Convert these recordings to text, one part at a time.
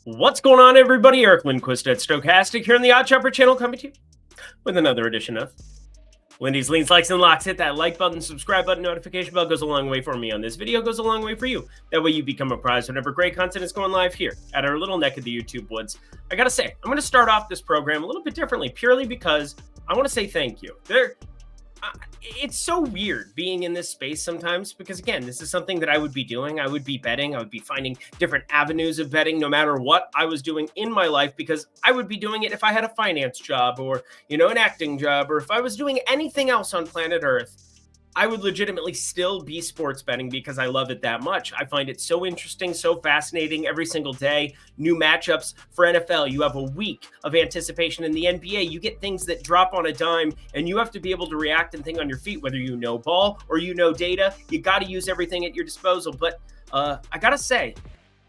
What's going on, everybody? Eric Lindquist at Stochastic here on the Odd Chopper channel, coming to you with another edition of Lindy's Leans, Likes, and Locks. Hit that like button, subscribe button, notification bell goes a long way for me on this video, goes a long way for you. That way you become a prize whenever great content is going live here at our little neck of the YouTube woods. I gotta say, I'm gonna start off this program a little bit differently, purely because I want to say thank you. It's so weird being in this space sometimes because, again, this is something that I would be doing. I would be betting. I would be finding different avenues of betting no matter what I was doing in my life, because I would be doing it if I had a finance job or, an acting job, or if I was doing anything else on planet Earth. I would legitimately still be sports betting because I love it that much. I find it so interesting, so fascinating every single day. New matchups for NFL. You have a week of anticipation in the NBA. You get things that drop on a dime, and you have to be able to react and think on your feet, whether you know ball or you know data. You got to use everything at your disposal. But I got to say,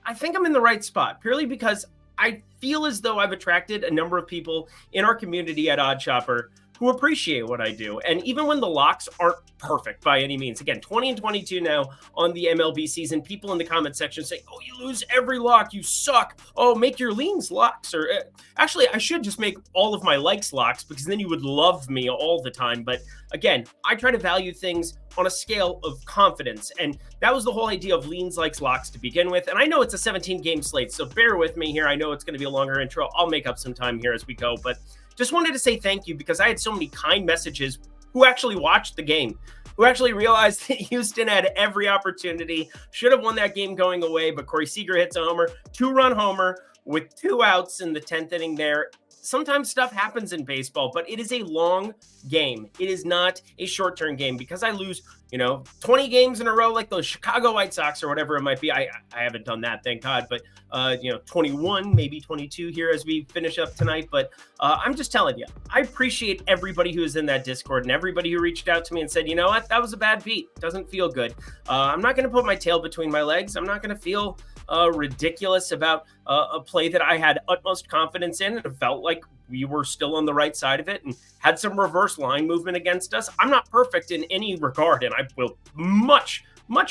I think I'm in the right spot, purely because I feel as though I've attracted a number of people in our community at Odd Chopper who appreciate what I do. And even when the locks aren't perfect by any means, again, 20-22 now on the MLB season, people in the comment section say, oh, you lose every lock, you suck. Oh, make your leans locks. Or actually, I should just make all of my likes locks, because then you would love me all the time. But again, I try to value things on a scale of confidence. And that was the whole idea of leans, likes, locks to begin with. And I know it's a 17-game slate, so bear with me here. I know it's going to be a longer intro. I'll make up some time here as we go, but just wanted to say thank you, because I had so many kind messages who actually watched the game, who actually realized that Houston had every opportunity, should have won that game going away, but Corey Seager hits a homer, 2-run homer with 2 outs in the 10th inning there. Sometimes stuff happens in baseball, but it is a long game. It is not a short-term game, because I lose, 20 games in a row like those Chicago White Sox or whatever it might be. I haven't done that, thank God, but 21, maybe 22 here as we finish up tonight. But I'm just telling you, I appreciate everybody who is in that Discord and everybody who reached out to me and said, you know what, that was a bad beat. Doesn't feel good. I'm not going to put my tail between my legs. I'm not going to feel ridiculous about a play that I had utmost confidence in, and it felt like we were still on the right side of it and had some reverse line movement against us. I'm not perfect in any regard, and I will much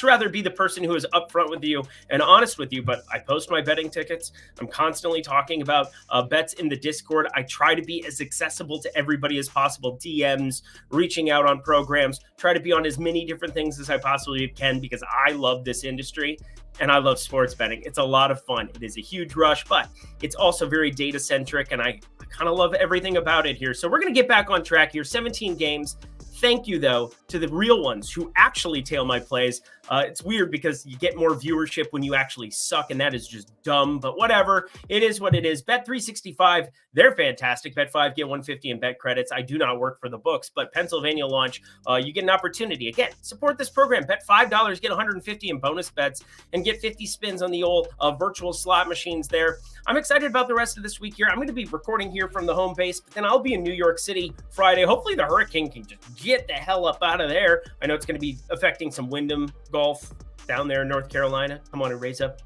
rather be the person who is upfront with you and honest with you. But I post my betting tickets. I'm constantly talking about bets in the Discord. I try to be as accessible to everybody as possible. DMs, reaching out on programs, try to be on as many different things as I possibly can, because I love this industry and I love sports betting. It's a lot of fun. It is a huge rush, but it's also very data centric, and I kind of love everything about it here. So we're going to get back on track here. 17 games. Thank you, though, to the real ones who actually tail my plays. It's weird because you get more viewership when you actually suck, and that is just dumb, but whatever. It is what it is. Bet365, they're fantastic. Bet 5, get 150 in bet credits. I do not work for the books, but Pennsylvania launch, you get an opportunity. Again, support this program. Bet $5, get 150 in bonus bets, and get 50 spins on the old virtual slot machines there. I'm excited about the rest of this week here. I'm going to be recording here from the home base, but then I'll be in New York City Friday. Hopefully the hurricane can just get the hell up out of there. I know it's going to be affecting some Wyndham golf down there in North Carolina. Come on and raise up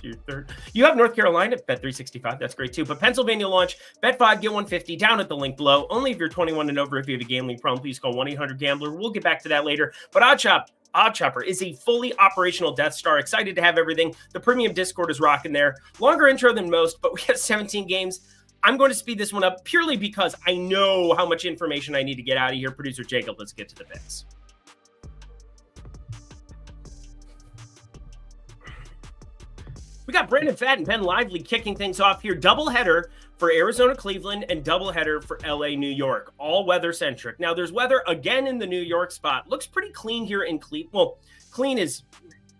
your third. You have North Carolina, Bet 365. That's great too. But Pennsylvania launch, Bet 5, get 150 down at the link below. Only if you're 21 and over. If you have a gambling problem, please call 1-800-GAMBLER. We'll get back to that later. But Odd Chopper is a fully operational Death Star. Excited to have everything. The premium Discord is rocking there. Longer intro than most, but we have 17 games. I'm going to speed this one up purely because I know how much information I need to get out of here. Producer Jacob, let's get to the picks. We got Brandon Pfaadt and Ben Lively kicking things off here. Doubleheader for Arizona, Cleveland, and doubleheader for LA, New York. All weather centric. Now, there's weather again in the New York spot. Looks pretty clean here in Cleveland. Well, clean is,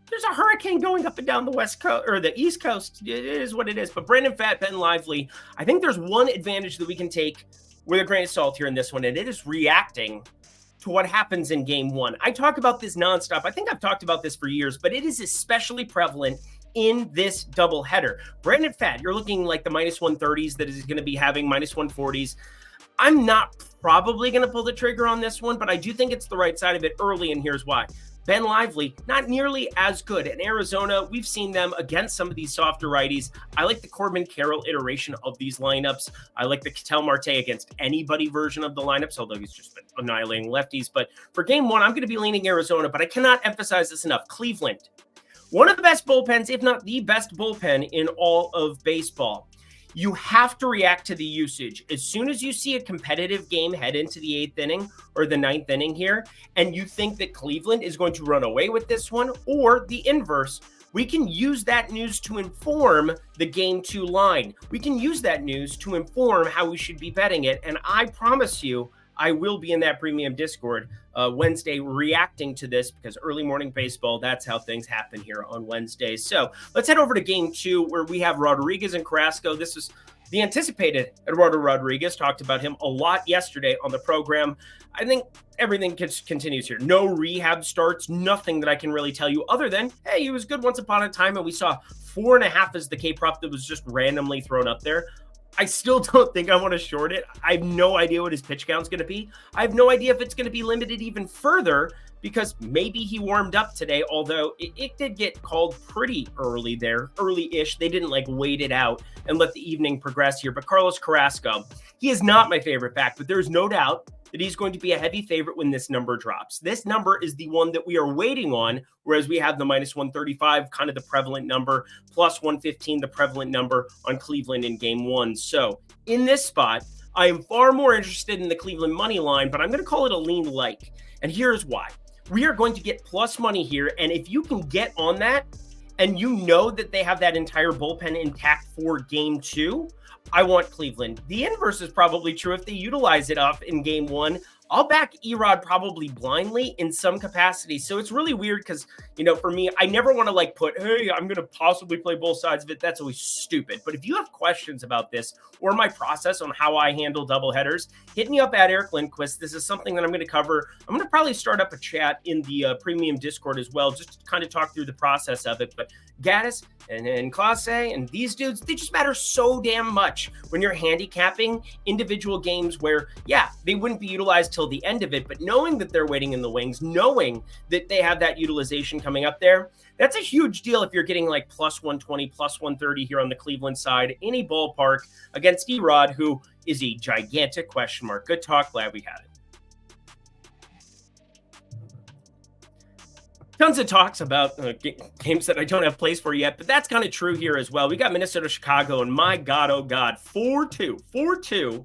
there's a hurricane going up and down the West Coast or the East Coast. It is what it is. But Brandon Pfaadt, Ben Lively, I think there's one advantage that we can take with a grain of salt here in this one, and it is reacting to what happens in game one. I talk about this nonstop. I think I've talked about this for years, but it is especially prevalent in this doubleheader. Brandon Pfaadt, you're looking like the minus 130s that is going to be having minus 140s. I'm not probably going to pull the trigger on this one, but I do think it's the right side of it early, and here's why. Ben Lively, not nearly as good. In Arizona, we've seen them against some of these softer righties. I like the Corbin Carroll iteration of these lineups. I like the Ketel Marte against anybody version of the lineups, although he's just been annihilating lefties. But for game one, I'm going to be leaning Arizona, but I cannot emphasize this enough. Cleveland, one of the best bullpens, if not the best bullpen in all of baseball. You have to react to the usage. As soon as you see a competitive game head into the 8th inning or the 9th inning here, and you think that Cleveland is going to run away with this one, or the inverse, we can use that news to inform the game 2 line. We can use that news to inform how we should be betting it. And I promise you, I will be in that premium Discord Wednesday reacting to this, because early morning baseball, that's how things happen here on Wednesdays. So let's head over to game 2, where we have Rodriguez and Carrasco. This is the anticipated Eduardo Rodriguez. Talked about him a lot yesterday on the program. I think everything continues here. No rehab starts, nothing that I can really tell you other than, hey, he was good once upon a time, and we saw 4.5 as the K prop that was just randomly thrown up there. I still don't think I want to short it. I have no idea what his pitch count's going to be. I have no idea if it's going to be limited even further, because maybe he warmed up today, although it did get called pretty early there, early-ish. They didn't like wait it out and let the evening progress here. But Carlos Carrasco, he is not my favorite back, but there's no doubt that he's going to be a heavy favorite when this number drops. This number is the one that we are waiting on, whereas we have the minus 135, kind of the prevalent number, plus 115, the prevalent number on Cleveland in game 1. So in this spot, I am far more interested in the Cleveland money line, but I'm going to call it a lean like. And here's why. We are going to get plus money here, and if you can get on that, and you know that they have that entire bullpen intact for game 2, I want Cleveland. The inverse is probably true if they utilize it up in game 1. I'll back Erod probably blindly in some capacity. So it's really weird because, for me, I never want to like put, hey, I'm going to possibly play both sides of it. That's always stupid. But if you have questions about this or my process on how I handle doubleheaders, hit me up at Eric Lindquist. This is something that I'm going to cover. I'm going to probably start up a chat in the premium Discord as well, just to kind of talk through the process of it. But Gaddis and Clase and these dudes, they just matter so damn much when you're handicapping individual games where, yeah, they wouldn't be utilized till the end of it, but knowing that they're waiting in the wings, knowing that they have that utilization coming up there, that's a huge deal if you're getting like plus 120, plus 130 here on the Cleveland side in a ballpark against Erod, who is a gigantic question mark. Good talk. Glad we had it. Tons of talks about games that I don't have plays for yet, but that's kind of true here as well. We got Minnesota, Chicago, and my God, oh God, 4-2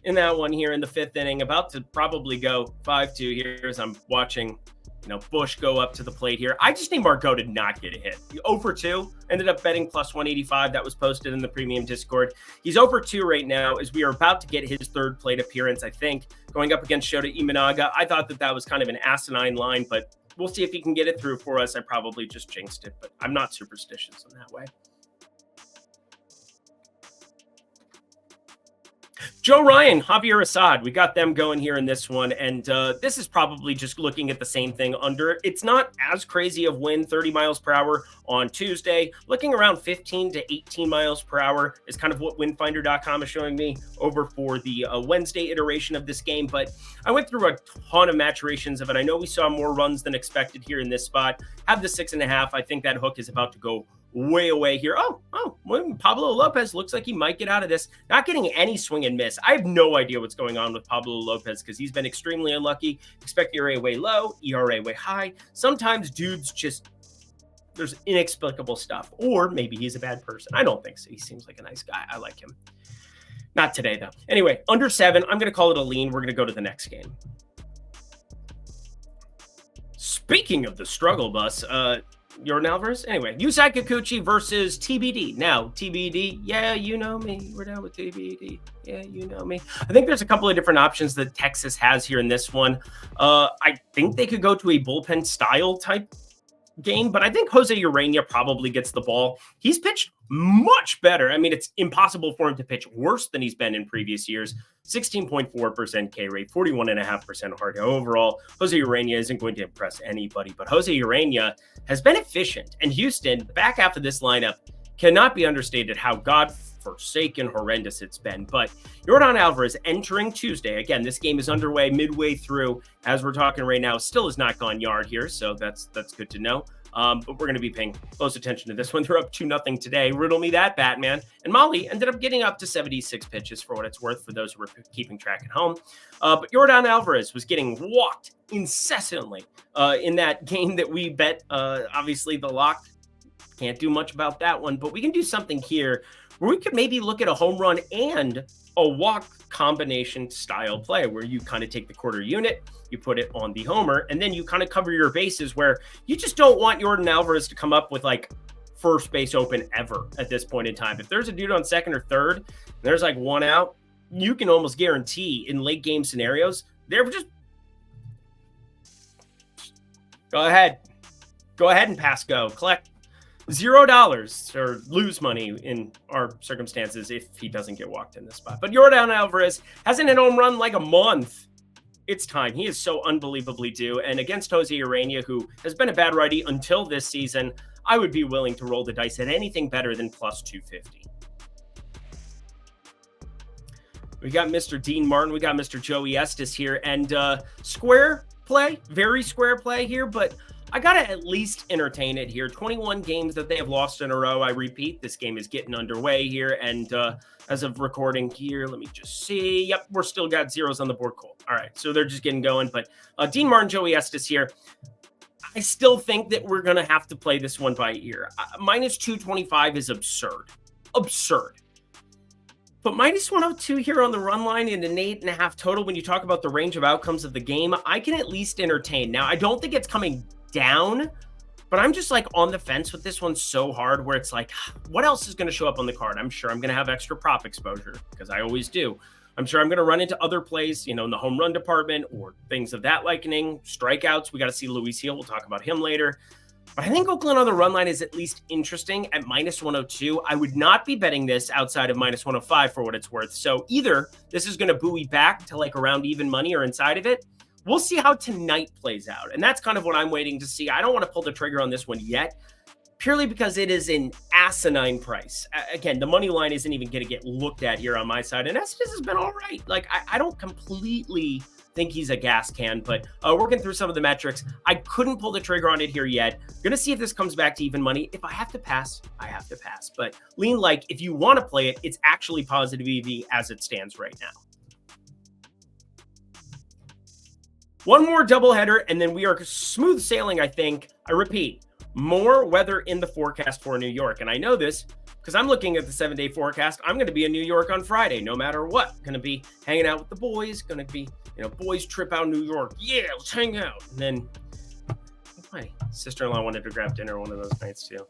in that one here in the 5th inning, about to probably go 5-2 here as I'm watching, Bush go up to the plate here. I just need Margot to not get a hit. 0-2, ended up betting plus 185. That was posted in the premium Discord. He's 0-2 right now as we are about to get his 3rd plate appearance, I think, going up against Shota Imanaga. I thought that was kind of an asinine line, but we'll see if he can get it through for us. I probably just jinxed it, but I'm not superstitious in that way. Joe Ryan, Javier Assad, we got them going here in this one, and this is probably just looking at the same thing under. It's not as crazy of wind, 30 miles per hour on Tuesday. Looking around 15 to 18 miles per hour is kind of what windfinder.com is showing me over for the Wednesday iteration of this game, but I went through a ton of maturations of it. I know we saw more runs than expected here in this spot. Have the 6.5. I think that hook is about to go way away here. Oh, Pablo Lopez looks like he might get out of this. Not getting any swing and miss. I have no idea what's going on with Pablo Lopez because he's been extremely unlucky. Expect ERA way low, ERA way high. Sometimes dudes just, there's inexplicable stuff. Or maybe he's a bad person. I don't think so. He seems like a nice guy. I like him. Not today, though. Anyway, under 7. I'm going to call it a lean. We're going to go to the next game. Speaking of the struggle bus, Jordan Alvarez. Anyway, Yusei Kikuchi versus TBD. Now, TBD, yeah, you know me. We're down with TBD. Yeah, you know me. I think there's a couple of different options that Texas has here in this one. I think they could go to a bullpen style type game, but I think Jose Urena probably gets the ball. He's pitched much better. I mean, it's impossible for him to pitch worse than he's been in previous years. 16.4% K rate, 41.5% hard. Overall, Jose Urena isn't going to impress anybody, but Jose Urena has been efficient. And Houston, the back half of this lineup, cannot be understated how godforsaken horrendous it's been. But Jordan Alvarez entering Tuesday. Again, this game is underway midway through. As we're talking right now, still has not gone yard here, so that's good to know. But we're going to be paying close attention to this one. They're up 2-0 today. Riddle me that, Batman. And Molly ended up getting up to 76 pitches for what it's worth for those who were keeping track at home. But Jordan Alvarez was getting walked incessantly in that game that we bet, obviously, the lock Can't do much about that one, but we can do something here where we could maybe look at a home run and a walk combination style play where you kind of take the quarter unit, you put it on the homer, and then you kind of cover your bases where you just don't want Jordan Alvarez to come up with like first base open ever at this point in time. If there's a dude on second or third, and there's like one out, you can almost guarantee in late game scenarios, they're just go ahead and pass go. Collect $0 or lose money in our circumstances if he doesn't get walked in this spot. But Jordan Alvarez hasn't hit home run like a month. It's time. He is so unbelievably due. And against Jose Urena, who has been a bad righty until this season, I would be willing to roll the dice at anything better than plus 250. We got Mr. Dean Martin. We got Mr. Joey Estes here. And square play, very square play here, but I got to at least entertain it here. 21 games that they have lost in a row. I repeat, this game is getting underway here. And as of recording here, let me just see. Yep, we're still got zeros on the board. Cool. All right, so they're just getting going. But Dean Martin, Joey Estes here. I still think that we're going to have to play this one by ear. Minus 225 is absurd. Absurd. But minus 102 here on the run line and an 8.5 total when you talk about the range of outcomes of the game, I can at least entertain. Now, I don't think it's coming down, but I'm just like on the fence with this one so hard where it's like, what else is going to show up on the card? I'm sure I'm going to have extra prop exposure because I always do. I'm sure I'm going to run into other plays, in the home run department or things of that likening. Strikeouts, we got to see Luis Gil. We'll talk about him later. But I think Oakland on the run line is at least interesting at minus 102. I would not be betting this outside of minus 105 for what it's worth. So either this is going to buoy back to like around even money or inside of it. We'll see how tonight plays out. And that's kind of what I'm waiting to see. I don't want to pull the trigger on this one yet, purely because it is an asinine price. Again, the money line isn't even going to get looked at here on my side. And Estes has been all right. Like, I don't completely think he's a gas can, but working through some of the metrics, I couldn't pull the trigger on it here yet. Going to see if this comes back to even money. If I have to pass, I have to pass. But lean like, if you want to play it, it's actually positive EV as it stands right now. One more doubleheader, and then we are smooth sailing, I think. I repeat, more weather in the forecast for New York. And I know this because I'm looking at the 7-day forecast. I'm going to be in New York on Friday, no matter what. Going to be hanging out with the boys. Going to be, boys trip out New York. Yeah, let's hang out. And then my sister-in-law wanted to grab dinner one of those nights too.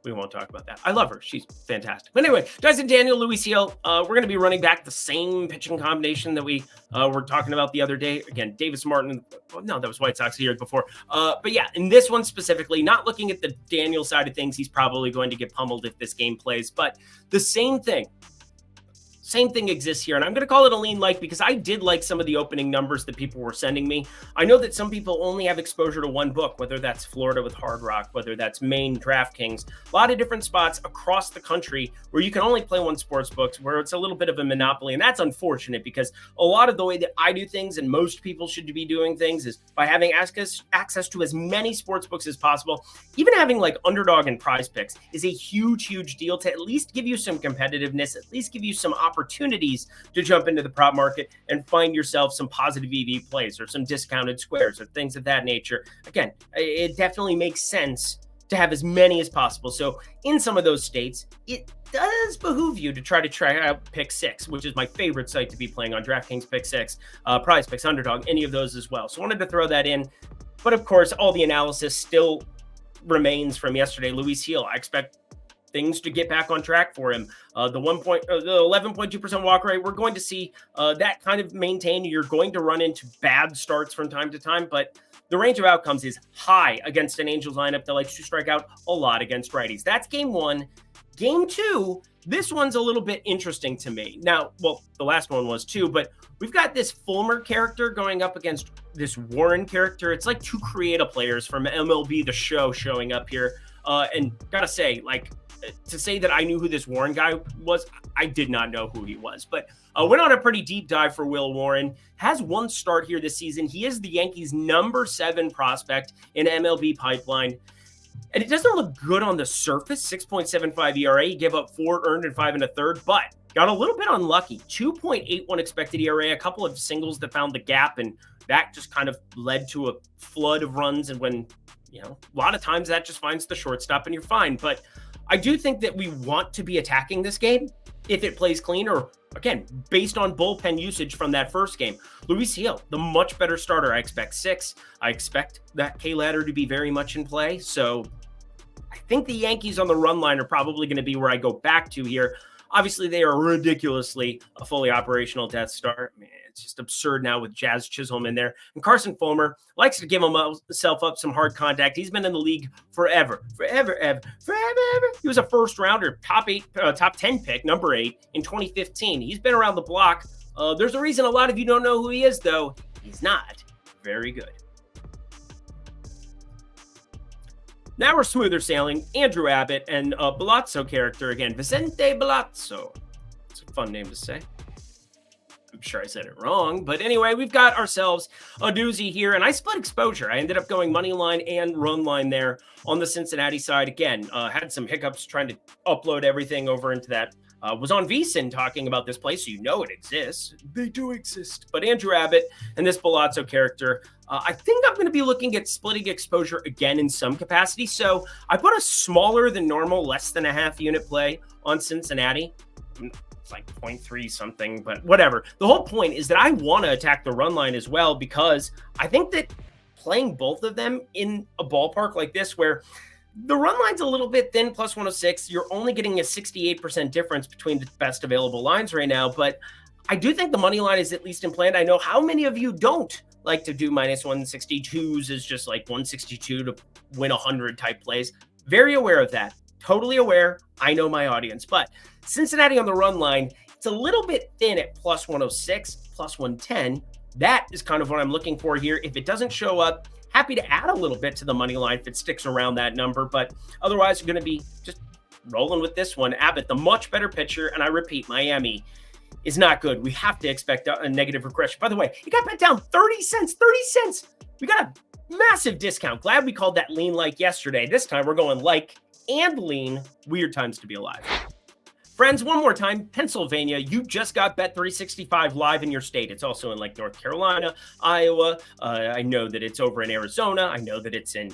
We won't talk about that. I love her. She's fantastic. But anyway, Dyson Daniel, Luis Gil, we're going to be running back the same pitching combination that we were talking about the other day. Again, Davis Martin. No, that was White Sox the year before. But yeah, in this one specifically, not looking at the Daniel side of things, he's probably going to get pummeled if this game plays. But the same thing exists here. And I'm going to call it a lean like because I did like some of the opening numbers that people were sending me. I know that some people only have exposure to one book, whether that's Florida with Hard Rock, whether that's Maine DraftKings, a lot of different spots across the country where you can only play one sports book, where it's a little bit of a monopoly. And that's unfortunate because a lot of the way that I do things and most people should be doing things is by having access to as many sports books as possible. Even having like Underdog and Prize Picks is a huge, huge deal to at least give you some competitiveness, at least give you some opportunities to jump into the prop market and find yourself some positive EV plays or some discounted squares or things of that nature. Again, it definitely makes sense to have as many as possible. So in some of those states, it does behoove you to try out Pick 6, which is my favorite site to be playing on. DraftKings Pick 6, Prize Picks, Underdog, any of those as well. So I wanted to throw that in. But of course, all the analysis still remains from yesterday. Luis Gil, I expect things to get back on track for him. The 11.2% walk rate, we're going to see that kind of maintain. You're going to run into bad starts from time to time, but the range of outcomes is high against an Angels lineup that likes to strike out a lot against righties. That's game one. Game two, this one's a little bit interesting to me. Now, well, the last one was too, but we've got this Fulmer character going up against this Warren character. It's like two creative players from MLB The Show showing up here. And gotta say, like, to say that I knew who this Warren guy was, I did not know who he was. But went on a pretty deep dive for Will Warren. Has one start here this season. He is the Yankees' number 7 prospect in MLB pipeline. And it doesn't look good on the surface. 6.75 ERA. He gave up 4 earned and 5 1/3, but got a little bit unlucky. 2.81 expected ERA. A couple of singles that found the gap, and that just kind of led to a flood of runs. And when a lot of times that just finds the shortstop and you're fine. But I do think that we want to be attacking this game if it plays clean, or again, based on bullpen usage from that first game. Luis Gil, the much better starter. I expect 6. I expect that K-Ladder to be very much in play. So I think the Yankees on the run line are probably going to be where I go back to here. Obviously, they are ridiculously a fully operational Death Star. Man, it's just absurd now with Jazz Chisholm in there. And Carson Fulmer likes to give himself up some hard contact. He's been in the league forever. He was a first rounder, top 10 pick, number 8 in 2015. He's been around the block. There's a reason a lot of you don't know who he is, though. He's not very good. Now we're smoother sailing. Andrew Abbott and a Palazzo character again. Vicente Palazzo. It's a fun name to say. I'm sure I said it wrong. But anyway, we've got ourselves a doozy here. And I split exposure. I ended up going money line and run line there on the Cincinnati side. Again, had some hiccups trying to upload everything over into that. Was on VSiN talking about this place, so you know it exists. They do exist. But Andrew Abbott and this Palazzo character, I think I'm going to be looking at splitting exposure again in some capacity. So I put a smaller than normal, less than a half unit play on Cincinnati. It's like 0.3 something, but whatever. The whole point is that I want to attack the run line as well, because I think that playing both of them in a ballpark like this where the run line's a little bit thin, plus 106. You're only getting a 68% difference between the best available lines right now. But I do think the money line is at least in play. And I know how many of you don't like to do minus 162s is just like 162 to win 100 type plays. Very aware of that. Totally aware. I know my audience. But Cincinnati on the run line, it's a little bit thin at plus 106, plus 110. That is kind of what I'm looking for here. If it doesn't show up, happy to add a little bit to the money line if it sticks around that number, but otherwise we're going to be just rolling with this one. Abbott, the much better pitcher, and I repeat, Miami is not good. We have to expect a negative regression. By the way, it got bet down 30 cents. We got a massive discount. Glad we called that lean like yesterday. This time we're going like and lean. Weird times to be alive. Friends, one more time, Pennsylvania, you just got Bet365 live in your state. It's also in like North Carolina, Iowa. I know that it's over in Arizona. I know that it's in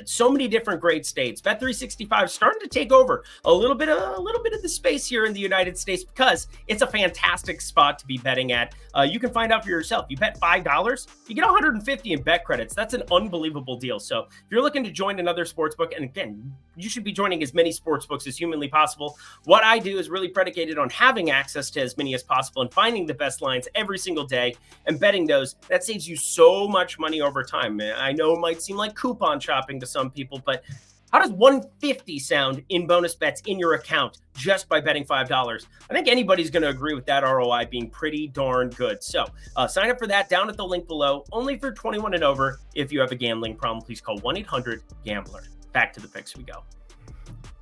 so many different great states. Bet365 starting to take over a little bit of the space here in the United States because it's a fantastic spot to be betting at. You can find out for yourself. You bet $5, you get 150 in bet credits. That's an unbelievable deal. So if you're looking to join another sportsbook, and again, you should be joining as many sportsbooks as humanly possible. What I do is really predicated on having access to as many as possible and finding the best lines every single day and betting those. That saves you so much money over time. I know it might seem like coupon shopping to some people, but how does 150 sound in bonus bets in your account just by betting $5? I think anybody's going to agree with that ROI being pretty darn good. So sign up for that down at the link below, only for 21 and over. If you have a gambling problem, please call 1-800-GAMBLER. Back to the picks we go.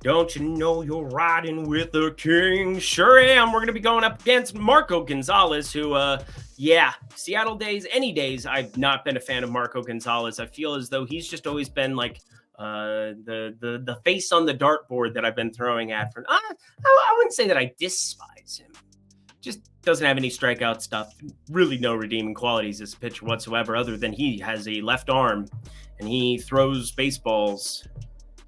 Don't you know you're riding with the king? Sure am. We're going to be going up against Marco Gonzalez, who, Seattle days, any days, I've not been a fan of Marco Gonzalez. I feel as though he's just always been like the face on the dartboard that I've been throwing at. I wouldn't say that I despise him. Just doesn't have any strikeout stuff. Really no redeeming qualities as a pitcher whatsoever, other than he has a left arm and he throws baseballs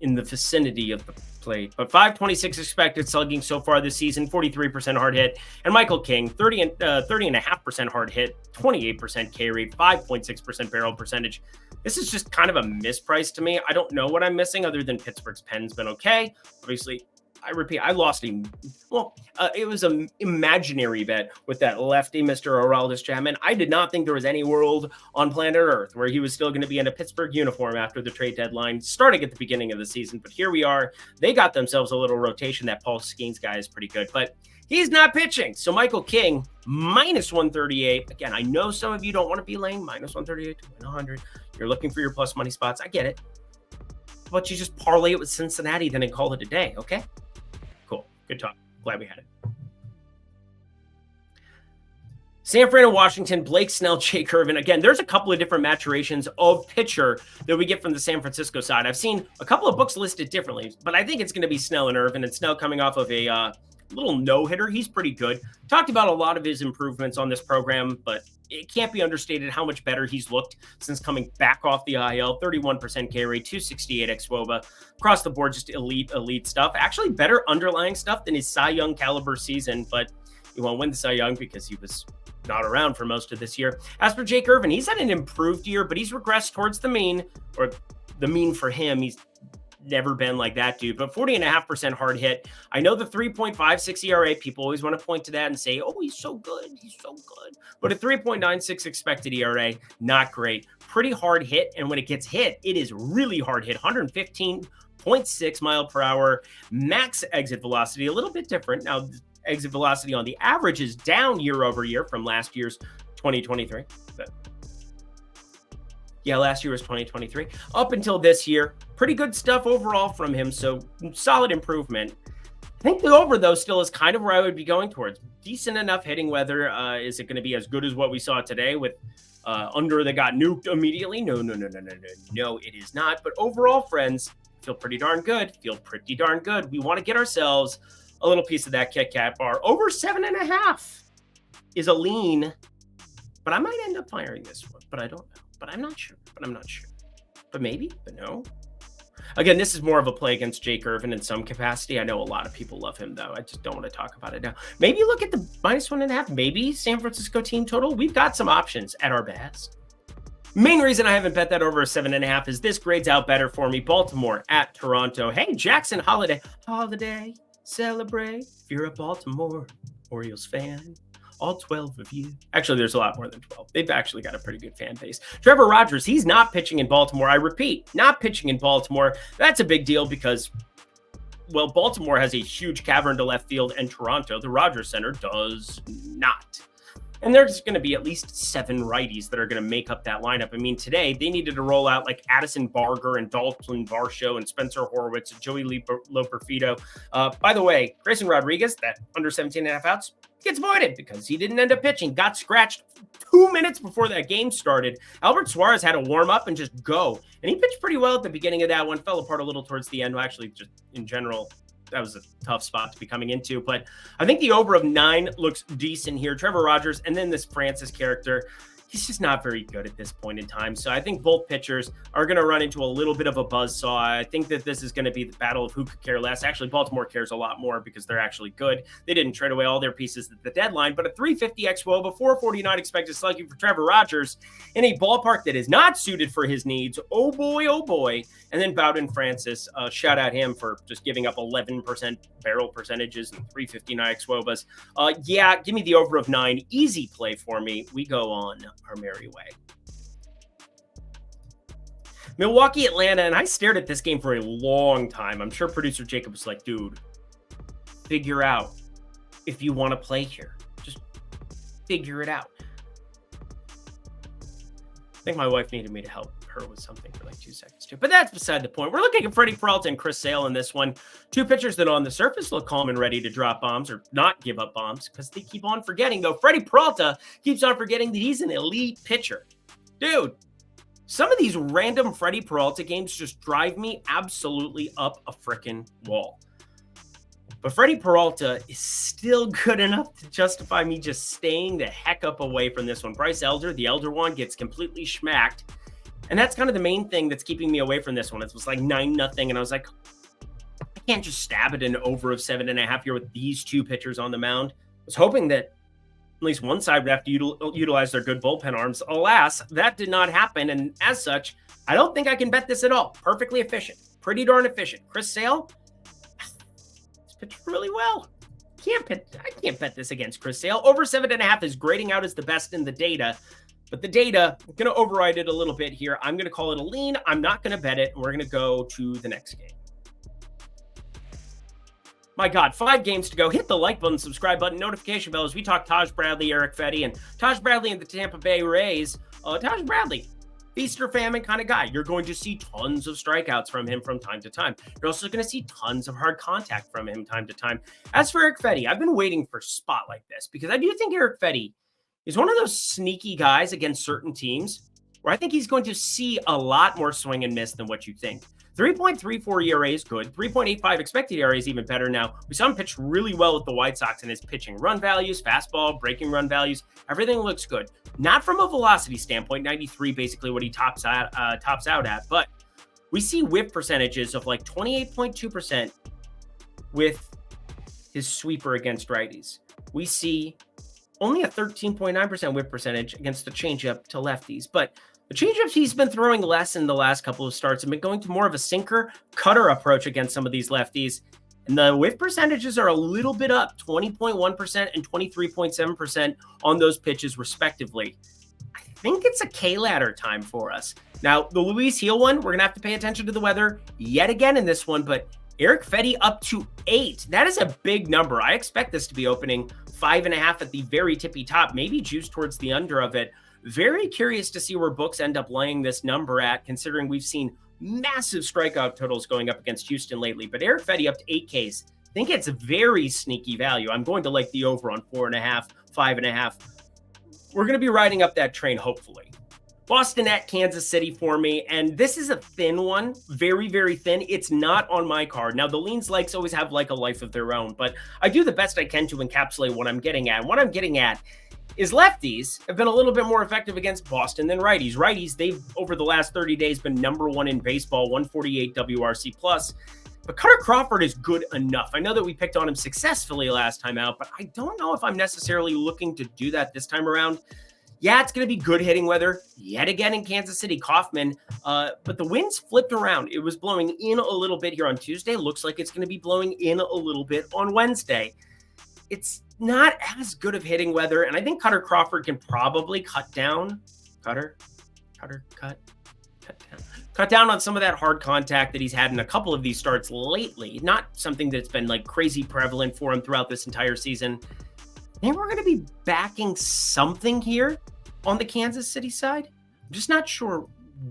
in the vicinity of the plate. But 526 expected slugging so far this season, 43% hard hit. And Michael King, 30.5% hard hit, 28% K rate, 5.6% barrel percentage. This is just kind of a misprice to me. I don't know what I'm missing other than Pittsburgh's pen's been okay. Obviously, I repeat, I lost him. Well, it was an imaginary bet with that lefty, Mr. Aroldis Chapman. I did not think there was any world on planet Earth where he was still going to be in a Pittsburgh uniform after the trade deadline, starting at the beginning of the season. But here we are. They got themselves a little rotation. That Paul Skeens guy is pretty good, but he's not pitching. So Michael King, minus 138. Again, I know some of you don't want to be laying minus 138 to win 100. You're looking for your plus money spots. I get it. But you just parlay it with Cincinnati, then and call it a day, okay? Cool. Good talk. Glad we had it. San Fran and Washington, Blake Snell, Jake Irvin. Again, there's a couple of different maturations of pitcher that we get from the San Francisco side. I've seen a couple of books listed differently, but I think it's going to be Snell and Irvin, and Snell coming off of a little no-hitter. He's pretty good. Talked about a lot of his improvements on this program, but it can't be understated how much better he's looked since coming back off the IL. 31% K rate, 268 xWOBA. Across the board, just elite stuff. Actually better underlying stuff than his Cy Young caliber season, but he won't win the Cy Young because he was not around for most of this year. As for Jake Irvin, he's had an improved year, but he's regressed towards the mean, or the mean for him. He's never been like that dude, but 40.5% hard hit. I know the 3.56 ERA, people always want to point to that and say, oh, he's so good. He's so good. But a 3.96 expected ERA, not great. Pretty hard hit. And when it gets hit, it is really hard hit. 115.6 mile per hour, max exit velocity, a little bit different. Now, exit velocity on the average is down year over year from last year's 2023. But yeah, last year was 2023. Up until this year, pretty good stuff overall from him. So solid improvement. I think the over, though, still is kind of where I would be going towards. Decent enough hitting weather. Is it going to be as good as what we saw today with under that got nuked immediately? No, it is not. But overall, friends, feel pretty darn good. We want to get ourselves a little piece of that Kit Kat bar. Over 7.5 is a lean, but I might end up firing this one, but I don't know. But I'm not sure. But maybe, but no. Again, this is more of a play against Jake Irvin in some capacity. I know a lot of people love him, though. I just don't want to talk about it now. Maybe look at the -1.5. Maybe San Francisco team total. We've got some options at our best. Main reason I haven't bet that over a 7.5 is this grades out better for me. Baltimore at Toronto. Hey, Jackson Holiday, celebrate. If you're a Baltimore Orioles fan, all 12 of you. Actually, there's a lot more than 12. They've actually got a pretty good fan base. Trevor Rogers, he's not pitching in Baltimore. I repeat, not pitching in Baltimore. That's a big deal because, well, Baltimore has a huge cavern to left field, and Toronto, the Rogers Center, does not. And there's going to be at least 7 righties that are going to make up that lineup. I mean, today they needed to roll out like Addison Barger and Dalton Varsho and Spencer Horwitz and Joey Loperfido. By the way, Grayson Rodriguez, that under 17.5 outs, gets voided because he didn't end up pitching. Got scratched 2 minutes before that game started. Albert Suarez had to warm up and just go. And he pitched pretty well at the beginning of that one. Fell apart a little towards the end. Well, actually, just in general, that was a tough spot to be coming into. But I think the over of 9 looks decent here. Trevor Rogers and then this Francis character, he's just not very good at this point in time. So I think both pitchers are going to run into a little bit of a buzzsaw. I think that this is going to be the battle of who could care less. Actually, Baltimore cares a lot more because they're actually good. They didn't trade away all their pieces at the deadline, but a 350 xWOBA, 449 expected slugging for Trevor Rogers in a ballpark that is not suited for his needs. Oh boy. And then Bowden Francis, shout out him for just giving up 11% barrel percentages and 359 xWOBAs. Yeah, give me the over of 9. Easy play for me. We go on our merry way. Milwaukee, Atlanta, and I stared at this game for a long time. I'm sure producer Jacob was like, dude, figure out if you want to play here. Just figure it out. I think my wife needed me to help her with something for like 2 seconds too, but that's beside the point. We're looking at Freddie Peralta and Chris Sale in this one. 2 pitchers that on the surface look calm and ready to drop bombs or not give up bombs because they keep on forgetting, though. Freddie Peralta keeps on forgetting that he's an elite pitcher. Dude, some of these random Freddie Peralta games just drive me absolutely up a freaking wall. But Freddie Peralta is still good enough to justify me just staying the heck up away from this one. Bryce Elder, the elder one, gets completely schmacked. And that's kind of the main thing that's keeping me away from this one. It was like 9-0, and I was like, I can't just stab at an over of 7.5 here with these 2 pitchers on the mound. I was hoping that at least one side would have to utilize their good bullpen arms. Alas, that did not happen, and as such, I don't think I can bet this at all. Perfectly efficient. Pretty darn efficient. Chris Sale, he's pitched really well. I can't bet this against Chris Sale. Over 7.5 is grading out as the best in the data. But the data, I'm going to override it a little bit here. I'm going to call it a lean. I'm not going to bet it. We're going to go to the next game. My God, 5 games to go. Hit the like button, subscribe button, notification bell as we talk Taj Bradley, Eric Fetty, and Taj Bradley and the Tampa Bay Rays. Taj Bradley, feast or famine kind of guy. You're going to see tons of strikeouts from him from time to time. You're also going to see tons of hard contact from him time to time. As for Eric Fetty, I've been waiting for a spot like this because I do think Eric Fetty is one of those sneaky guys against certain teams where I think he's going to see a lot more swing and miss than what you think. 3.34 ERA is good. 3.85 expected ERA is even better. Now, we saw him pitch really well with the White Sox, and his pitching run values, fastball, breaking run values, everything looks good. Not from a velocity standpoint, 93 basically what he tops out at, but we see whip percentages of like 28.2% with his sweeper against righties. We see only a 13.9% whip percentage against the changeup to lefties, but the changeups he's been throwing less in the last couple of starts and been going to more of a sinker cutter approach against some of these lefties. And the whiff percentages are a little bit up, 20.1% and 23.7% on those pitches respectively. I think it's a K-ladder time for us. Now, the Luis Heel one, we're going to have to pay attention to the weather yet again in this one, but Eric Fedde up to 8. That is a big number. I expect this to be opening 5.5 at the very tippy top, maybe juice towards the under of it. Very curious to see where books end up laying this number at, considering we've seen massive strikeout totals going up against Houston lately. But Eric Fedde up to 8Ks. I think it's a very sneaky value. I'm going to like the over on 4.5, 5.5. We're going to be riding up that train, hopefully. Boston at Kansas City for me, and this is a thin one, very, very thin. It's not on my card. Now, the leans likes always have like a life of their own, but I do the best I can to encapsulate what I'm getting at. And what I'm getting at is lefties have been a little bit more effective against Boston than righties. Righties, they've, over the last 30 days, been number one in baseball, 148 WRC+. But Cutter Crawford is good enough. I know that we picked on him successfully last time out, but I don't know if I'm necessarily looking to do that this time around. Yeah, it's going to be good hitting weather yet again in Kansas City, Kauffman. But the winds flipped around. It was blowing in a little bit here on Tuesday. Looks like it's going to be blowing in a little bit on Wednesday. It's not as good of hitting weather, and I think Cutter Crawford can probably cut down on some of that hard contact that he's had in a couple of these starts lately. Not something that's been like crazy prevalent for him throughout this entire season. I think we're going to be backing something here on the Kansas City side. I'm just not sure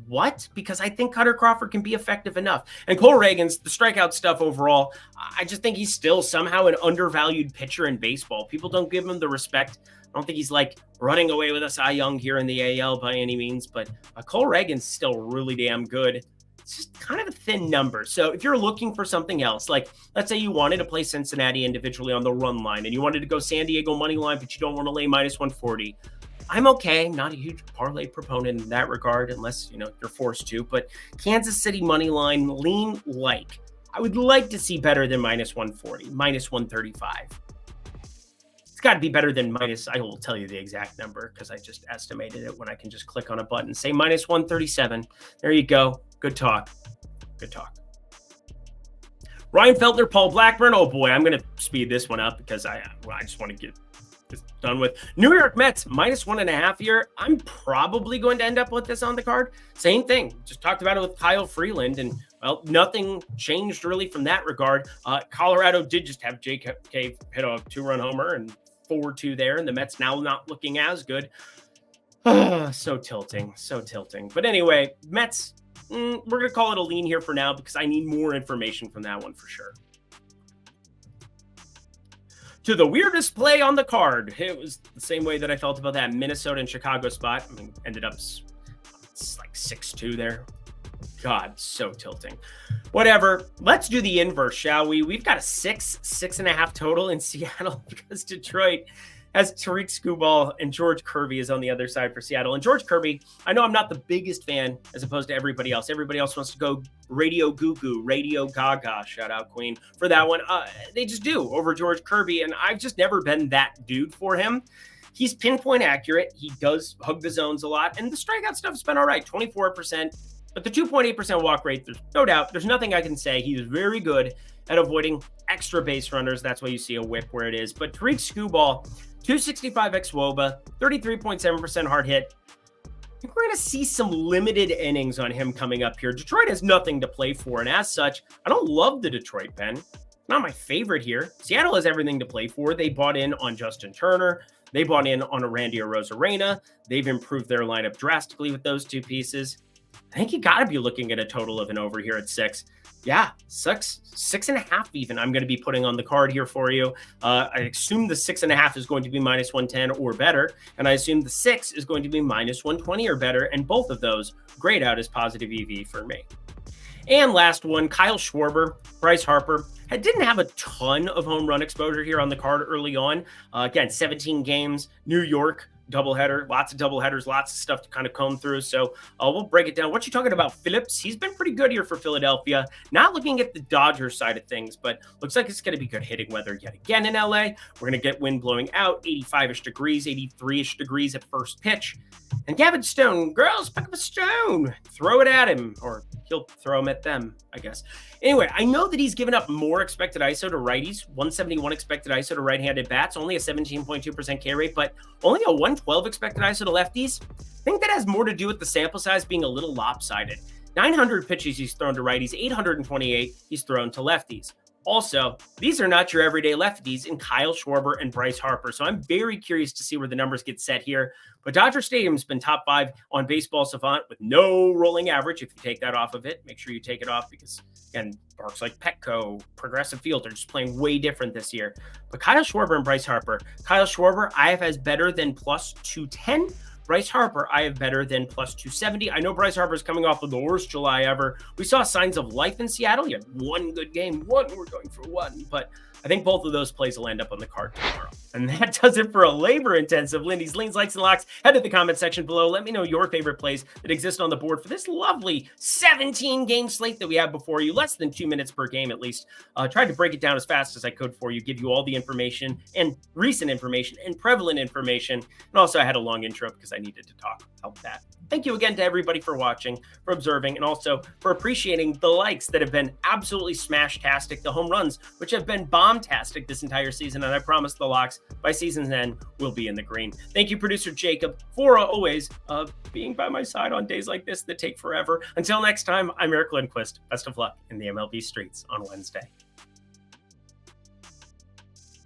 what, because I think Cutter Crawford can be effective enough. And Cole Reagan's, the strikeout stuff overall, I just think he's still somehow an undervalued pitcher in baseball. People don't give him the respect. I don't think he's like running away with a Cy Young here in the AL by any means, but Cole Reagan's still really damn good. It's just kind of a thin number. So if you're looking for something else, like let's say you wanted to play Cincinnati individually on the run line and you wanted to go San Diego money line, but you don't want to lay minus 140, I'm okay. Not a huge parlay proponent in that regard, unless, you know, you're forced to, but Kansas City money line lean like, I would like to see better than minus 140, minus 135. It's got to be better than minus, I will tell you the exact number because I just estimated it when I can just click on a button, say minus 137. There you go. Good talk. Good talk. Ryan Feltner, Paul Blackburn. Oh boy, I'm going to speed this one up because I just want to get this done with. New York Mets, minus 1.5 here. I'm probably going to end up with this on the card. Same thing. Just talked about it with Kyle Freeland, and well, nothing changed really from that regard. Colorado did just have Jake Cave hit a 2-run homer and 4-2 there, and the Mets now not looking as good. So tilting. But anyway, Mets, we're going to call it a lean here for now because I need more information from that one for sure. To the weirdest play on the card. It was the same way that I felt about that Minnesota and Chicago spot. I mean, ended up it's like 6-2 there. God, so tilting. Whatever. Let's do the inverse, shall we? We've got a 6.5 total in Seattle because Detroit has Tariq Skubal and George Kirby is on the other side for Seattle. And George Kirby, I know I'm not the biggest fan as opposed to everybody else. Everybody else wants to go Radio Goo, Radio Gaga, shout out Queen, for that one. They just do over George Kirby, and I've just never been that dude for him. He's pinpoint accurate. He does hug the zones a lot, and the strikeout stuff has been all right, 24%. But the 2.8% walk rate, there's no doubt, there's nothing I can say. He's very good at avoiding extra base runners. That's why you see a whip where it is. But Tariq Skubal, 265 xWOBA, 33.7% hard hit. I think we're going to see some limited innings on him coming up here. Detroit has nothing to play for, and as such, I don't love the Detroit pen. Not my favorite here. Seattle has everything to play for. They bought in on Justin Turner. They bought in on a Randy Arozarena. They've improved their lineup drastically with those two pieces. I think you got to be looking at a total of an over here at 6. Yeah, 6.5 even. I'm going to be putting on the card here for you. I assume the 6.5 is going to be minus 110 or better, and I assume the 6 is going to be minus 120 or better, and both of those grayed out as positive EV for me. And last one, Kyle Schwarber, Bryce Harper. Didn't have a ton of home run exposure here on the card early on. Again, 17 games, New York, doubleheader, lots of doubleheaders, lots of stuff to kind of comb through. So we'll break it down. What you talking about, Phillips? He's been pretty good here for Philadelphia. Not looking at the Dodgers side of things, but looks like it's going to be good hitting weather yet again in LA. We're going to get wind blowing out, 85-ish degrees, 83-ish degrees at first pitch. And Gavin Stone, girls, pick up a stone, throw it at him, or he'll throw them at them, I guess. Anyway, I know that he's given up more expected ISO to righties, 171 expected ISO to right-handed bats, only a 17.2% K rate, but only a 112 expected ISO to lefties. I think that has more to do with the sample size being a little lopsided. 900 pitches he's thrown to righties, 828 he's thrown to lefties. Also, these are not your everyday lefties in Kyle Schwarber and Bryce Harper. So I'm very curious to see where the numbers get set here. But Dodger Stadium's been top 5 on Baseball Savant with no rolling average. If you take that off of it, make sure you take it off because, again, parks like Petco, Progressive Field are just playing way different this year. But Kyle Schwarber and Bryce Harper. Kyle Schwarber, I have as better than plus 210. Bryce Harper, I have better than plus 270. I know Bryce Harper is coming off of the worst July ever. We saw signs of life in Seattle. He had one good game. We're going for one. But I think both of those plays will end up on the card tomorrow. And that does it for a labor-intensive Lindy's Leans, Likes, and Locks. Head to the comment section below. Let me know your favorite plays that exist on the board for this lovely 17-game slate that we have before you. Less than 2 minutes per game, at least. Tried to break it down as fast as I could for you, give you all the information and recent information and prevalent information. And also, I had a long intro because I needed to talk about that. Thank you again to everybody for watching, for observing, and also for appreciating the likes that have been absolutely smash-tastic, the home runs, which have been bomb-tastic this entire season, and I promise the locks by season's end will be in the green. Thank you, producer Jacob, for always being by my side on days like this that take forever. Until next time, I'm Eric Lindquist. Best of luck in the MLB streets on Wednesday.